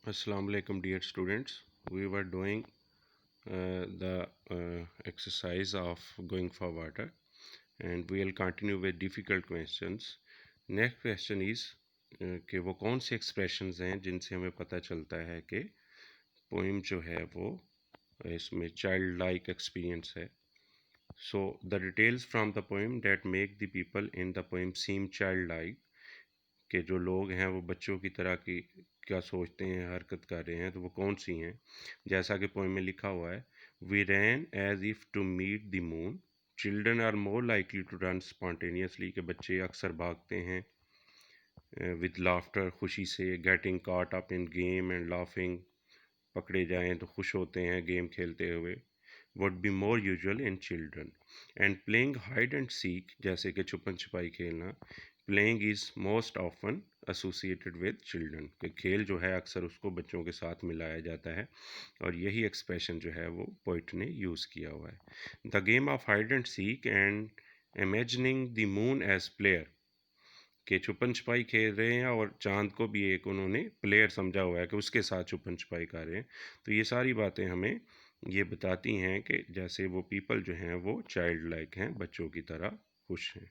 Assalamu alaikum dear students. We were doing the exercise of going for water and we will continue with difficult questions. Next question is कि वो कौन से expressions हैं जिनसे हमें पता चलता है कि poem जो है वो इसमें child-like experience है. So the details from the poem that make the people in the poem seem childlike कि जो लोग हैं वो बच्चों की तरह की क्या सोचते हैं हरकत कर रहे हैं तो वो कौन सी हैं जैसा कि पोएम में लिखा हुआ है we ran as if to meet the moon children are more likely to run spontaneously कि बच्चे अक्सर भागते हैं विद लाफ्टर खुशी से getting caught up in game and laughing पकड़े जाएं तो खुश होते हैं गेम खेलते हुए would be more usual in children and playing hide and seek जैसे कि छुपन छुपाई खेलना playing is most often associated with children कि खेल जो है अक्सर उसको बच्चों के साथ मिलाया जाता है और यही एक्सप्रेशन जो है वो पोइट ने यूज़ किया हुआ है the game of hide and seek and imagining the moon as player कि छुपन छुपाई खेल रहे हैं और चांद को भी एक उन्होंने प्लेयर समझा हुआ है कि उसके साथ छुपन छुपाई कर रहे हैं तो ये सारी बातें हमें ये बताती हैं कि जैसे वो पीपल जो हैं वो चाइल्ड लाइक हैं बच्चों की तरह खुश हैं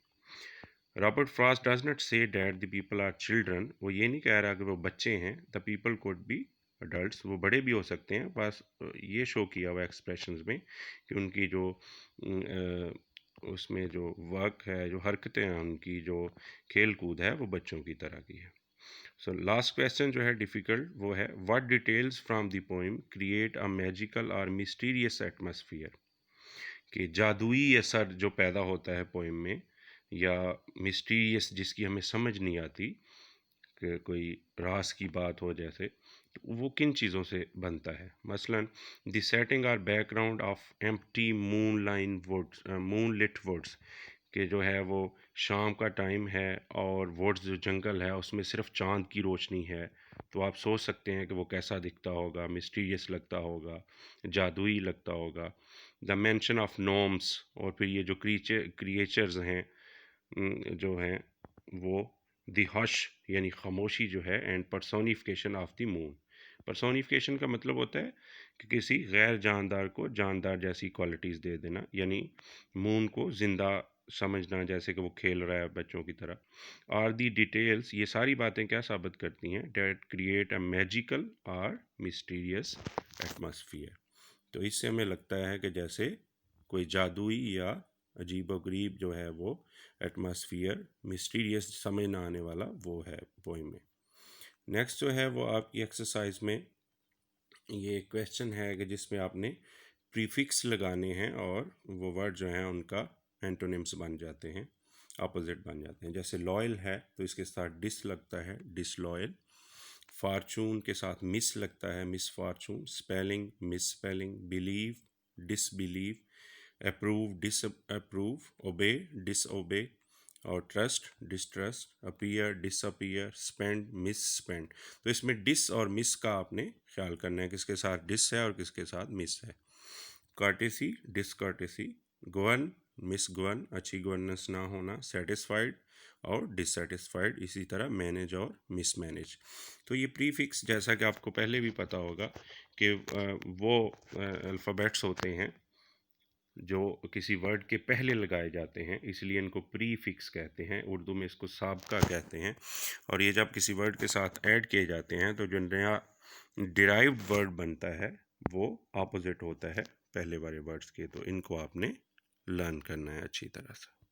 Robert Frost does not say that the people are children वो ये नहीं कह रहा कि वो बच्चे हैं the people could be adults वो बड़े भी हो सकते हैं बस ये शो किया हुआ एक्सप्रेशंस में कि उनकी जो उसमें जो वर्क है जो हरकतें हैं उनकी जो खेल कूद है वो बच्चों की तरह की है सो लास्ट क्वेश्चन जो है डिफ़िकल्ट वो है what details from the poem create a magical और मिस्टीरियस एटमॉस्फेयर कि जादुई असर जो पैदा होता है पोइम में या मिस्टीरियस जिसकी हमें समझ नहीं आती कि कोई राज की बात हो जैसे तो वो किन चीज़ों से बनता है मसलन the setting or background of empty moonlit woods moon lit woods कि जो है वो शाम का टाइम है और वुड्स जो जंगल है उसमें सिर्फ चांद की रोशनी है तो आप सोच सकते हैं कि वो कैसा दिखता होगा मिस्टीरियस लगता होगा जादुई लगता होगा द मेंशन ऑफ नोम्स और फिर ये जो क्रिएचर्स हैं जो हैं वो द हश यानी खामोशी जो है and personification of the moon personification का मतलब होता है कि किसी गैर जानदार को जानदार जैसी क्वालिटीज़ दे देना यानी मून को ज़िंदा समझना जैसे कि वो खेल रहा है बच्चों की तरह आर दी डिटेल्स ये सारी बातें क्या साबित करती हैं डेट क्रिएट अ मैजिकल और मिस्टीरियस एटमॉस्फेयर तो इससे हमें लगता है कि जैसे कोई जादुई या अजीबोगरीब जो है वो एटमॉस्फेयर मिस्टीरियस समझ ना आने वाला वो है पोइम में नेक्स्ट जो है वो आपकी एक्सरसाइज में ये क्वेश्चन है कि जिसमें आपने प्रीफिक्स लगाने हैं और वो वर्ड जो हैं उनका एंटोनिम्स बन जाते हैं अपोजिट बन जाते हैं जैसे लॉयल है तो इसके साथ डिस लगता है डिसलॉयल फॉर्चून के साथ मिस लगता है misfortune spelling misspelling believe disbelieve approve disapprove obey disobey और trust distrust appear disappear spend misspend तो इसमें डिस और मिस का आपने ख्याल करना है किसके साथ डिस है और किसके साथ मिस है कर्टेसी डिसकर्टेसी गवर्न मिस गवर्न अच्छी गवर्नेंस ना होना सेटिस्फाइड और डिससेटिस्फाइड इसी तरह मैनेज और मिसमैनेज तो ये प्रीफिक्स जैसा कि आपको पहले भी पता होगा कि वो अल्फ़ाबेट्स होते हैं जो किसी वर्ड के पहले लगाए जाते हैं इसलिए इनको प्रीफिक्स कहते हैं उर्दू में इसको साबका कहते हैं और ये जब किसी वर्ड के साथ ऐड किए जाते हैं तो जो नया डिराइव्ड वर्ड बनता है वो अपोजिट होता है पहले वाले वर्ड्स के तो इनको आपने लर्न करना है अच्छी तरह से